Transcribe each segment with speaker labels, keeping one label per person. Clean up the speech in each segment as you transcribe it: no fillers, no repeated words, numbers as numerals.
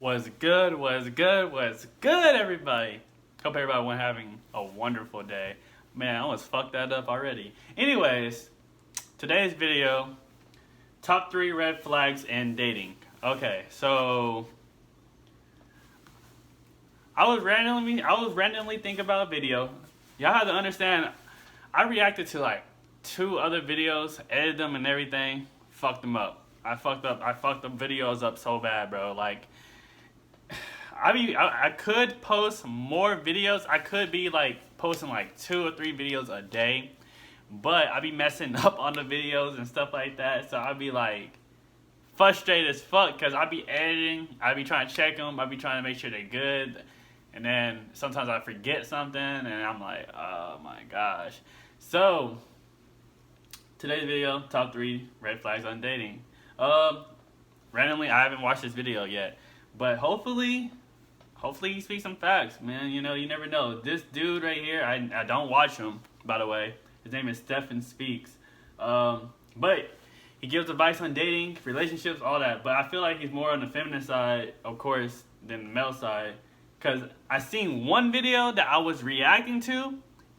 Speaker 1: Was good, was good, everybody. Hope everybody went having a wonderful day. Man, I almost fucked that up already. Anyways, today's video, top 3 red flags in dating. Okay, so I was randomly thinking about a video. Y'all have to understand, I reacted to like 2 other videos, edited them and everything, fucked them up. I fucked the videos up so bad, bro. Like, I could post more videos. I could be like posting like 2 or 3 videos a day, but I be messing up on the videos and stuff like that. So I'd be like frustrated as fuck because I be editing. I be trying to check them. I be trying to make sure they're good, and then sometimes I forget something, and I'm like, oh my gosh. So today's video, top 3 red flags on dating. Randomly, I haven't watched this video yet, but hopefully he speaks some facts, man. You know, you never know. This dude right here, I don't watch him, by the way. His name is Stephen Speaks. But he gives advice on dating, relationships, all that. But I feel like he's more on the feminine side, of course, than the male side. Because I seen one video that I was reacting to,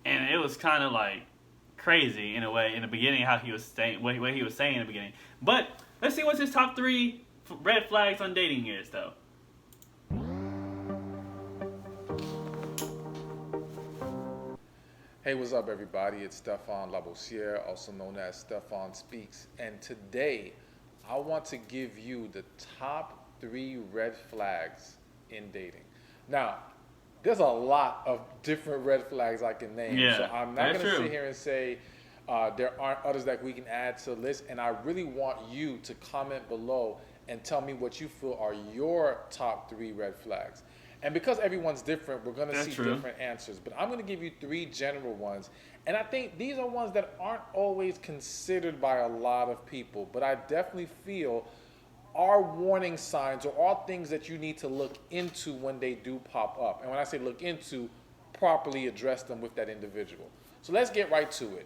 Speaker 1: and it was kind of like crazy in a way in the beginning, how he was saying, what he was saying in the beginning. But let's see what his top 3 red flags on dating is, though.
Speaker 2: Hey, what's up, everybody? It's Stefan Labossiere, also known as Stefan Speaks. And today, I want to give you the top 3 red flags in dating. Now, there's a lot of different red flags I can name.
Speaker 1: Yeah,
Speaker 2: so I'm not going to
Speaker 1: true.
Speaker 2: sit here and say there aren't others that we can add to the list. And I really want you to comment below and tell me what you feel are your top 3 red flags. And because everyone's different, we're going to see different answers. But I'm going to give you 3 general ones. And I think these are ones that aren't always considered by a lot of people. But I definitely feel are warning signs or are things that you need to look into when they do pop up. And when I say look into, properly address them with that individual. So let's get right to it.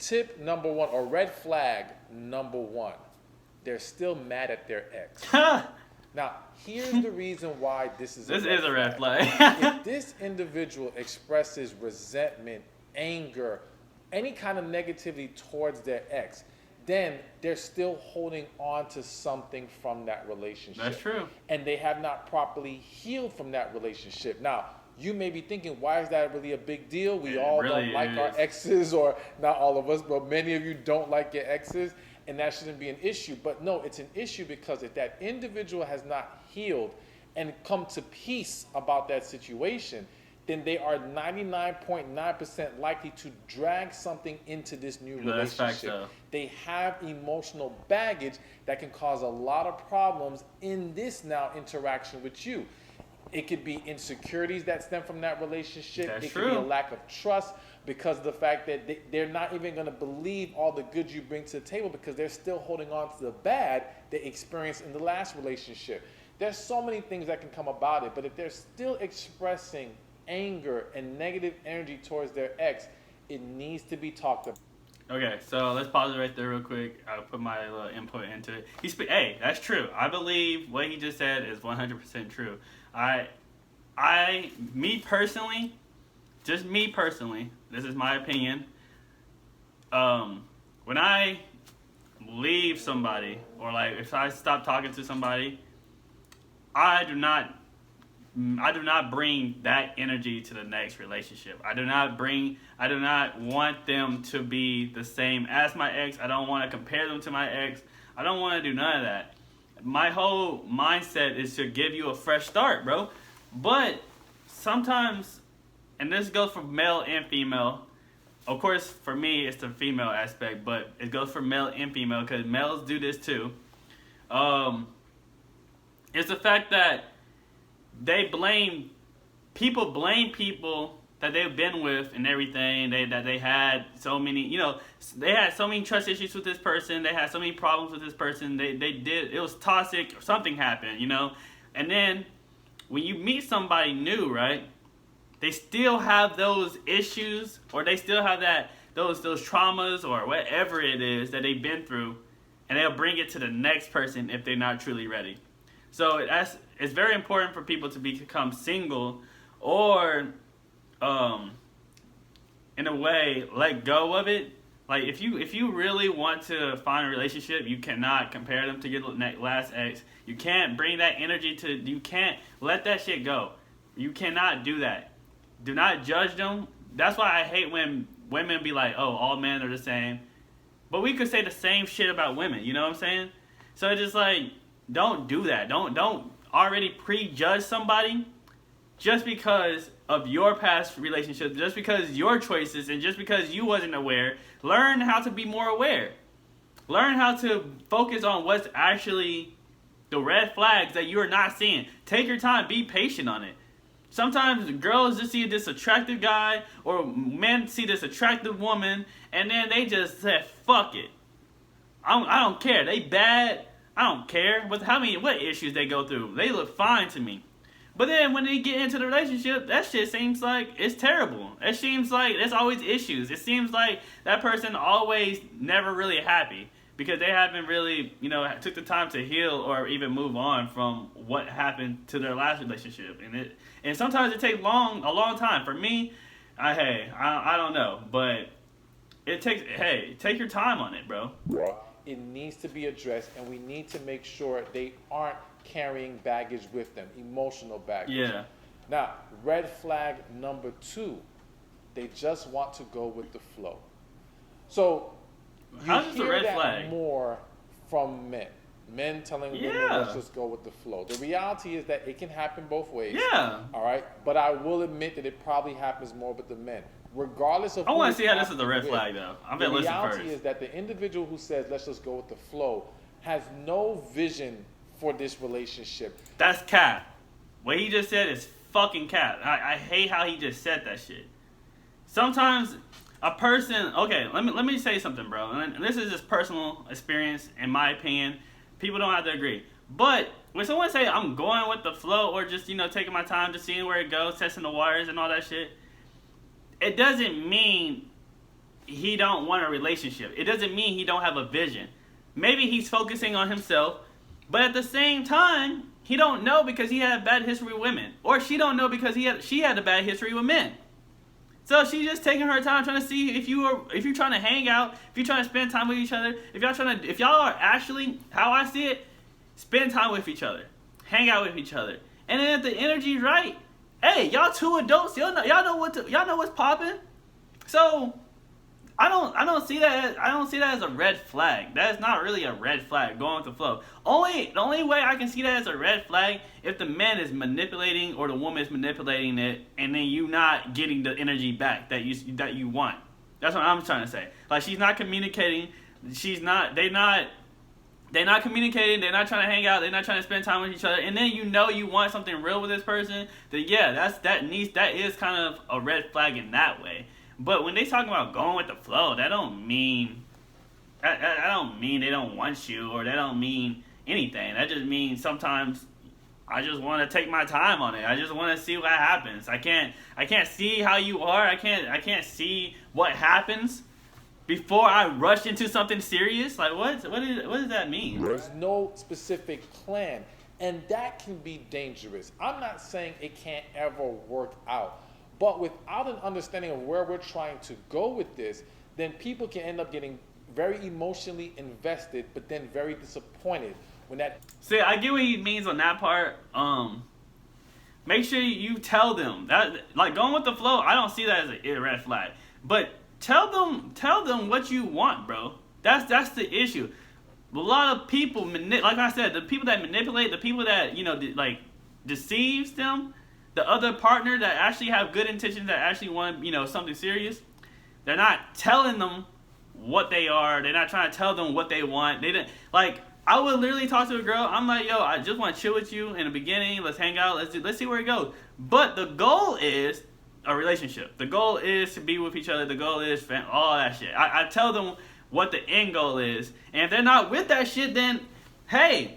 Speaker 2: Tip number 1, or red flag number 1. They're still mad at their ex. Now, here's the reason why this is
Speaker 1: a red flag.
Speaker 2: If this individual expresses resentment, anger, any kind of negativity towards their ex, then they're still holding on to something from that relationship.
Speaker 1: That's true.
Speaker 2: And they have not properly healed from that relationship. Now, you may be thinking, why is that really a big deal? We all
Speaker 1: really
Speaker 2: don't like our exes, or not all of us, but many of you don't like your exes. And that shouldn't be an issue. But no, it's an issue because if that individual has not healed and come to peace about that situation, then they are 99.9% likely to drag something into this new relationship. They have emotional baggage that can cause a lot of problems in this now interaction with you. It could be insecurities that stem from that relationship.
Speaker 1: That's
Speaker 2: it
Speaker 1: true.
Speaker 2: could be a lack of trust because of the fact that they're not even going to believe all the good you bring to the table because they're still holding on to the bad they experienced in the last relationship. There's so many things that can come about it, but if they're still expressing anger and negative energy towards their ex, it needs to be talked about.
Speaker 1: Okay, so let's pause it right there real quick. I'll put my little input into it. Hey, that's true. I believe what he just said is 100% true. Me personally, this is my opinion. When I leave somebody, or like if I stop talking to somebody, I do not bring that energy to the next relationship. I do not want them to be the same as my ex. I don't want to compare them to my ex. I don't want to do none of that. My whole mindset is to give you a fresh start, bro. But sometimes, and this goes for male and female. Of course, for me, it's the female aspect, but it goes for male and female because males do this too. It's the fact that blame people that they've been with and everything. They had so many, they had so many trust issues with this person. They had so many problems with this person. It was toxic. Something happened, And then when you meet somebody new, right? They still have those issues, or they still have those traumas, or whatever it is that they've been through, and they'll bring it to the next person if they're not truly ready. So it's very important for people to become single, or in a way let go of it. Like if you really want to find a relationship, you cannot compare them to your last ex. You can't bring that energy to. You can't let that shit go. You cannot do that. Do not judge them. That's why I hate when women be like, "Oh, all men are the same," but we could say the same shit about women. You know what I'm saying? So it's just like, don't do that. Don't already prejudge somebody just because of your past relationship, just because your choices, and just because you wasn't aware. Learn how to be more aware. Learn how to focus on what's actually the red flags that you're not seeing. Take your time. Be patient on it. Sometimes girls just see this attractive guy, or men see this attractive woman, and then they just say, fuck it. I don't care. They bad. I don't care. What issues they go through. They look fine to me. But then when they get into the relationship, that shit seems like it's terrible. It seems like there's always issues. It seems like that person always never really happy because they haven't really, took the time to heal or even move on from what happened to their last relationship. And sometimes it takes a long time. For me, I don't know, but take your time on it, bro.
Speaker 2: It needs to be addressed, and we need to make sure they aren't carrying baggage with them, emotional baggage.
Speaker 1: Yeah.
Speaker 2: Now, red flag number 2, they just want to go with the flow. So you
Speaker 1: how's this a
Speaker 2: hear
Speaker 1: red
Speaker 2: that
Speaker 1: flag?
Speaker 2: more from men telling women, let's just go with the flow. The reality is that it can happen both ways.
Speaker 1: Yeah.
Speaker 2: All right, but I will admit that it probably happens more with the men. Regardless of
Speaker 1: I
Speaker 2: who
Speaker 1: want
Speaker 2: it's
Speaker 1: to see how this is a
Speaker 2: happening
Speaker 1: red
Speaker 2: with,
Speaker 1: flag, though. I'm
Speaker 2: the
Speaker 1: going to listen
Speaker 2: reality
Speaker 1: first.
Speaker 2: is that the individual who says, let's just go with the flow, has no vision for this relationship.
Speaker 1: That's cap. What he just said is fucking cap. I hate how he just said that shit. Sometimes a person, okay, let me say something, bro. And this is just personal experience, in my opinion. People don't have to agree. But when someone say I'm going with the flow, or just taking my time, just seeing where it goes, testing the waters and all that shit, it doesn't mean he don't want a relationship. It doesn't mean he don't have a vision. Maybe he's focusing on himself, but at the same time, he don't know because he had a bad history with women, or she don't know because she had a bad history with men. So she's just taking her time trying to see if you're trying to hang out, if you're trying to spend time with each other, if y'all are actually, how I see it, spend time with each other, hang out with each other, and then if the energy's right, hey, y'all two adults, y'all know what's popping. So I don't see that as a red flag. That is not really a red flag, going with the flow. The only way I can see that as a red flag, if the man is manipulating or the woman is manipulating it, and then you not getting the energy back that you want. That's what I'm trying to say. Like, she's not communicating. They're not communicating. They're not trying to hang out. They're not trying to spend time with each other. And then you want something real with this person. Then yeah, that is kind of a red flag in that way. But when they talk about going with the flow, that don't mean they don't want you, or that don't mean anything. That just means sometimes I just want to take my time on it. I just want to see what happens. I can't see how you are. I can't see what happens before I rush into something serious. Like, what does that mean?
Speaker 2: There's no specific plan, and that can be dangerous. I'm not saying it can't ever work out, but without an understanding of where we're trying to go with this, then people can end up getting very emotionally invested, but then very disappointed when that.
Speaker 1: See, I get what he means on that part. Make sure you tell them that, like, going with the flow, I don't see that as a red flag. But tell them what you want, bro. That's the issue. A lot of people, like I said, the people that manipulate, the people that deceives them, the other partner that actually have good intentions, that actually want something serious, they're not telling them what they are. They're not trying to tell them what they want. They didn't like. I would literally talk to a girl. I'm like, yo, I just want to chill with you in the beginning. Let's hang out. Let's see where it goes. But the goal is a relationship. The goal is to be with each other. The goal is all that shit. I tell them what the end goal is, and if they're not with that shit, then hey,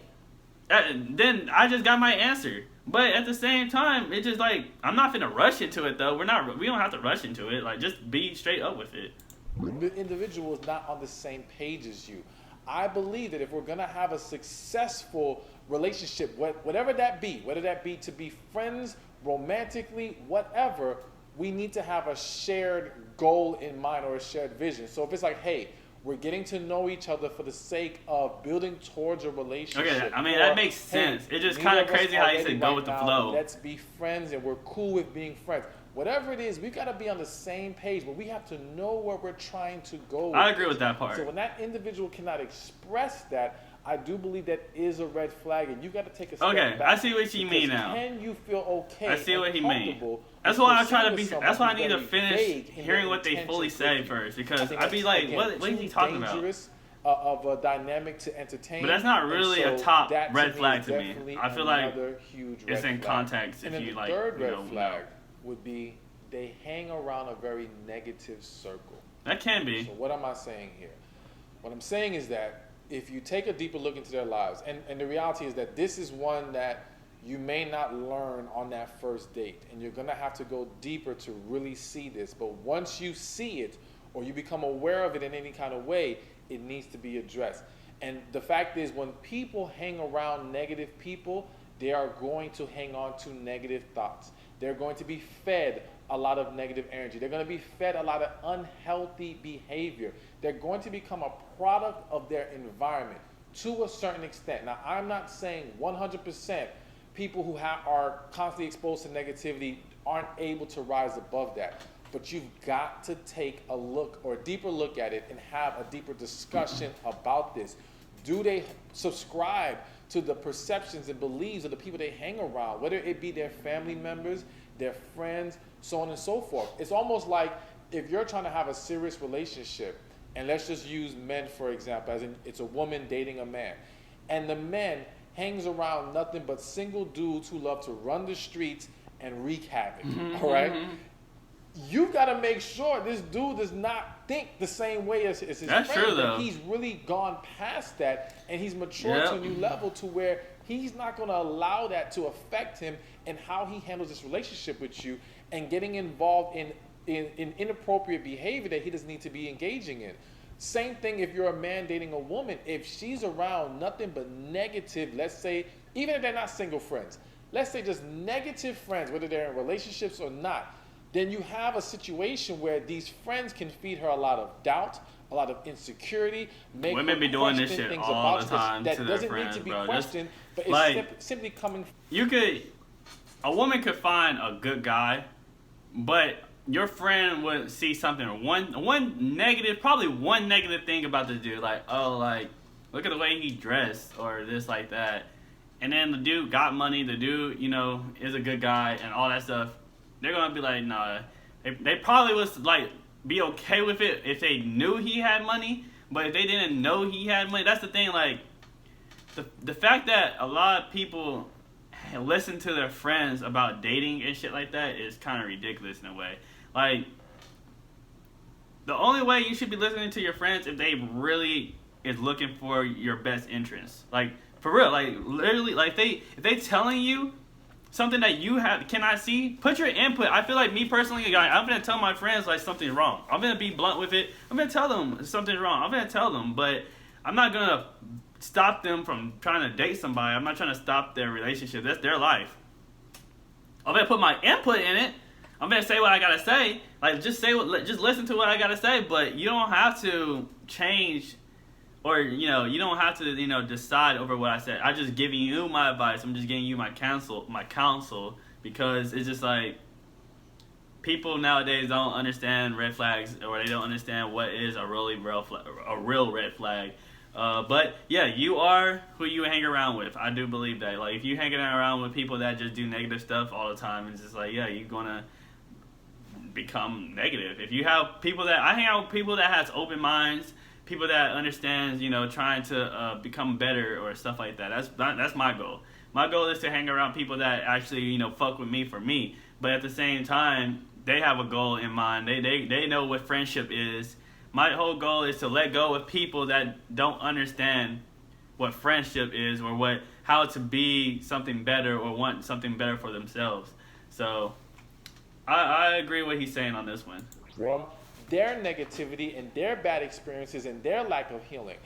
Speaker 1: then I just got my answer. But at the same time, it's just like, I'm not finna rush into it though. We don't have to rush into it. Like, just be straight up with it.
Speaker 2: The individual is not on the same page as you. I believe that if we're gonna have a successful relationship, whatever that be, whether that be to be friends, romantically, whatever, we need to have a shared goal in mind or a shared vision. So if it's like, hey, we're getting to know each other for the sake of building towards a relationship.
Speaker 1: Okay, I mean,
Speaker 2: or,
Speaker 1: that makes sense.
Speaker 2: Hey,
Speaker 1: it's just
Speaker 2: neither
Speaker 1: kind
Speaker 2: of
Speaker 1: of
Speaker 2: us
Speaker 1: crazy
Speaker 2: are
Speaker 1: how you
Speaker 2: ready
Speaker 1: said go
Speaker 2: right
Speaker 1: with the
Speaker 2: now,
Speaker 1: flow.
Speaker 2: Let's be friends and we're cool with being friends. Whatever it is, we got to be on the same page, but we have to know where we're trying to go.
Speaker 1: I agree with that part.
Speaker 2: So when that individual cannot express that, I do believe that is a red flag, and you got to take a step back.
Speaker 1: I see what you mean
Speaker 2: because
Speaker 1: now.
Speaker 2: Can you feel okay?
Speaker 1: I see what he mean.
Speaker 2: comfortable
Speaker 1: That's
Speaker 2: with
Speaker 1: why I'm trying to be.
Speaker 2: pursuing
Speaker 1: That's why I
Speaker 2: someone
Speaker 1: need to
Speaker 2: who's
Speaker 1: finish
Speaker 2: very vague in
Speaker 1: hearing
Speaker 2: their
Speaker 1: what they fully
Speaker 2: intentions
Speaker 1: say
Speaker 2: with you?
Speaker 1: first,
Speaker 2: I
Speaker 1: because
Speaker 2: think
Speaker 1: I'd be
Speaker 2: that's,
Speaker 1: like,
Speaker 2: again,
Speaker 1: what is
Speaker 2: too
Speaker 1: he talking about?
Speaker 2: dangerous of a dynamic to entertain.
Speaker 1: But that's not
Speaker 2: And
Speaker 1: really
Speaker 2: so
Speaker 1: a top
Speaker 2: that
Speaker 1: red
Speaker 2: is
Speaker 1: flag to me.
Speaker 2: definitely
Speaker 1: I feel like
Speaker 2: another huge
Speaker 1: it's
Speaker 2: red
Speaker 1: in
Speaker 2: flag.
Speaker 1: context
Speaker 2: And
Speaker 1: if
Speaker 2: then
Speaker 1: you
Speaker 2: the
Speaker 1: like.
Speaker 2: third red
Speaker 1: know.
Speaker 2: flag would be they hang around a very negative circle.
Speaker 1: That can be.
Speaker 2: So what am I saying here? What I'm saying is that if you take a deeper look into their lives, and the reality is that this is one that you may not learn on that first date, and you're gonna have to go deeper to really see this. But once you see it, or you become aware of it in any kind of way, it needs to be addressed. And the fact is, when people hang around negative people, they are going to hang on to negative thoughts. They're going to be fed a lot of negative energy. They're going to be fed a lot of unhealthy behavior. They're going to become a product of their environment to a certain extent. Now, I'm not saying 100% people who are constantly exposed to negativity aren't able to rise above that. But you've got to take a look or a deeper look at it and have a deeper discussion about this. Do they subscribe to the perceptions and beliefs of the people they hang around, whether it be their family members, their friends, so on and so forth? It's almost like if you're trying to have a serious relationship, and let's just use men for example, as in it's a woman dating a man, and the man hangs around nothing but single dudes who love to run the streets and wreak havoc, all right? You've got to make sure this dude does not think the same way as his
Speaker 1: That's
Speaker 2: friends.
Speaker 1: true, though.
Speaker 2: That he's really gone past that, and he's matured to a new level to where he's not going to allow that to affect him and how he handles this relationship with you, and getting involved in inappropriate behavior that he doesn't need to be engaging in. Same thing if you're a man dating a woman. If she's around nothing but negative, let's say, even if they're not single friends, let's say just negative friends, whether they're in relationships or not, then you have a situation where these friends can feed her a lot of doubt, a lot of insecurity, make
Speaker 1: Women
Speaker 2: her
Speaker 1: be doing this
Speaker 2: question
Speaker 1: shit
Speaker 2: things
Speaker 1: all
Speaker 2: about
Speaker 1: the time
Speaker 2: that
Speaker 1: to their
Speaker 2: doesn't
Speaker 1: friends,
Speaker 2: need to be
Speaker 1: bro.
Speaker 2: questioned, but it's
Speaker 1: like,
Speaker 2: simply coming.
Speaker 1: A woman could find a good guy, but your friend would see something, one negative, probably one negative thing about the dude, like, oh, like, look at the way he dressed, or this, like that. And then the dude got money, the dude, you know, is a good guy, and all that stuff. They're gonna be like, nah. They probably was like be okay with it if they knew he had money, but if they didn't know he had money, that's the thing. Like the fact that a lot of people listen to their friends about dating and shit like that is kind of ridiculous in a way. Like the only way you should be listening to your friends if they really is looking for your best interest. Like for real, like literally, like if they telling you something that you cannot see, put your input. I feel like me personally, I'm gonna tell my friends like something's wrong. I'm gonna be blunt with it. I'm gonna tell them something's wrong. I'm gonna tell them, but I'm not gonna stop them from trying to date somebody. I'm not trying to stop their relationship. That's their life. I'm gonna put my input in it. I'm gonna say what I gotta say. Like just listen to what I gotta say. But you don't have to change. Or, you know, you don't have to, you know, decide over what I said. I'm just giving you my advice. I'm just giving you my counsel, because it's just like people nowadays don't understand red flags, or they don't understand what is a real red flag. But yeah, you are who you hang around with. I do believe that. Like if you hanging around with people that just do negative stuff all the time, it's just like, yeah, you're gonna become negative. If you have people that I hang out with people that has open minds, people that understands, you know, trying to become better or stuff like that. That's my goal. My goal is to hang around people that actually, you know, fuck with me for me. But at the same time, they have a goal in mind. They know what friendship is. My whole goal is to let go of people that don't understand what friendship is, or how to be something better, or want something better for themselves. So I agree what he's saying on this one.
Speaker 2: Their negativity and their bad experiences and their lack of healing.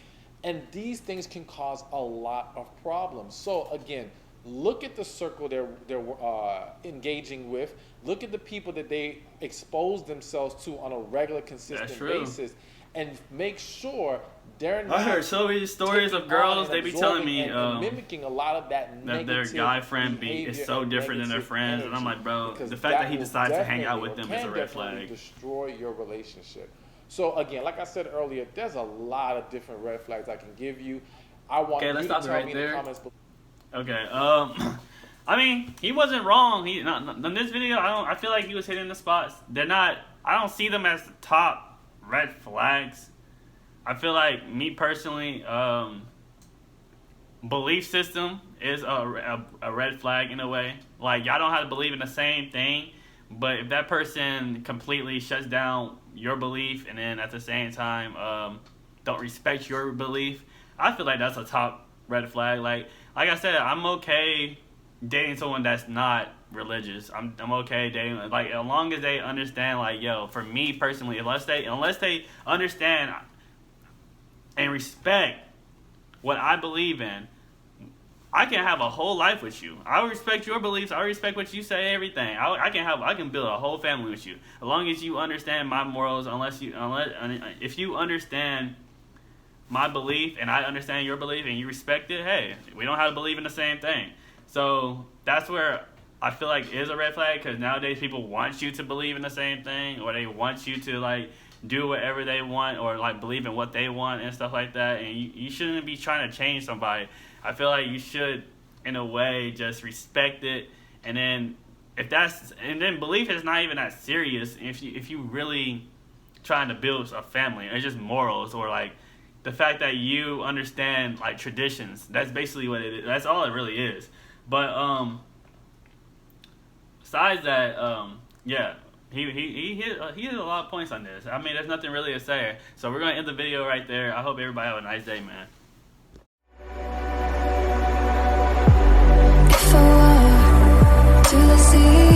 Speaker 2: And these things can cause a lot of problems. So again, look at the circle they're engaging with. Look at the people that they expose themselves to on a regular, consistent basis, and make sure they're not.
Speaker 1: I heard so many stories of girls. They be telling me
Speaker 2: and mimicking a lot of that
Speaker 1: their guy friend is so different than their friends, and I'm like, bro, the fact that he decides to hang out with them is a red flag.
Speaker 2: Destroy your relationship. So again, like I said earlier, there's a lot of different red flags I can give you. I want you to tell me in the comments below.
Speaker 1: Okay. I mean, he wasn't wrong. He in this video, I feel like he was hitting the spots. They're not. I don't see them as the top red flags. I feel like, me personally, belief system is a red flag in a way. Like, y'all don't have to believe in the same thing, but if that person completely shuts down your belief and then at the same time don't respect your belief, I feel like that's a top red flag. Like I said, I'm okay dating someone that's not religious. I'm okay dating, like, as long as they understand, like, yo, for me personally, unless they understand and respect what I believe in, I can have a whole life with you. I respect your beliefs. I respect what you say. Everything. I can build a whole family with you, as long as you understand my morals. If you understand my belief and I understand your belief and you respect it, hey, we don't have to believe in the same thing. So that's where I feel like is a red flag, because nowadays people want you to believe in the same thing, or they want you to, like, do whatever they want, or, like, believe in what they want and stuff like that. And you shouldn't be trying to change somebody. I feel like you should, in a way, just respect it. And then belief is not even that serious if you really trying to build a family. It's just morals, or, like, the fact that you understand, like, traditions. That's basically what it is. That's all it really is. But besides that, yeah, he hit a lot of points on this. I mean, there's nothing really to say. So we're gonna end the video right there. I hope everybody have a nice day, man.
Speaker 3: If I were to the sea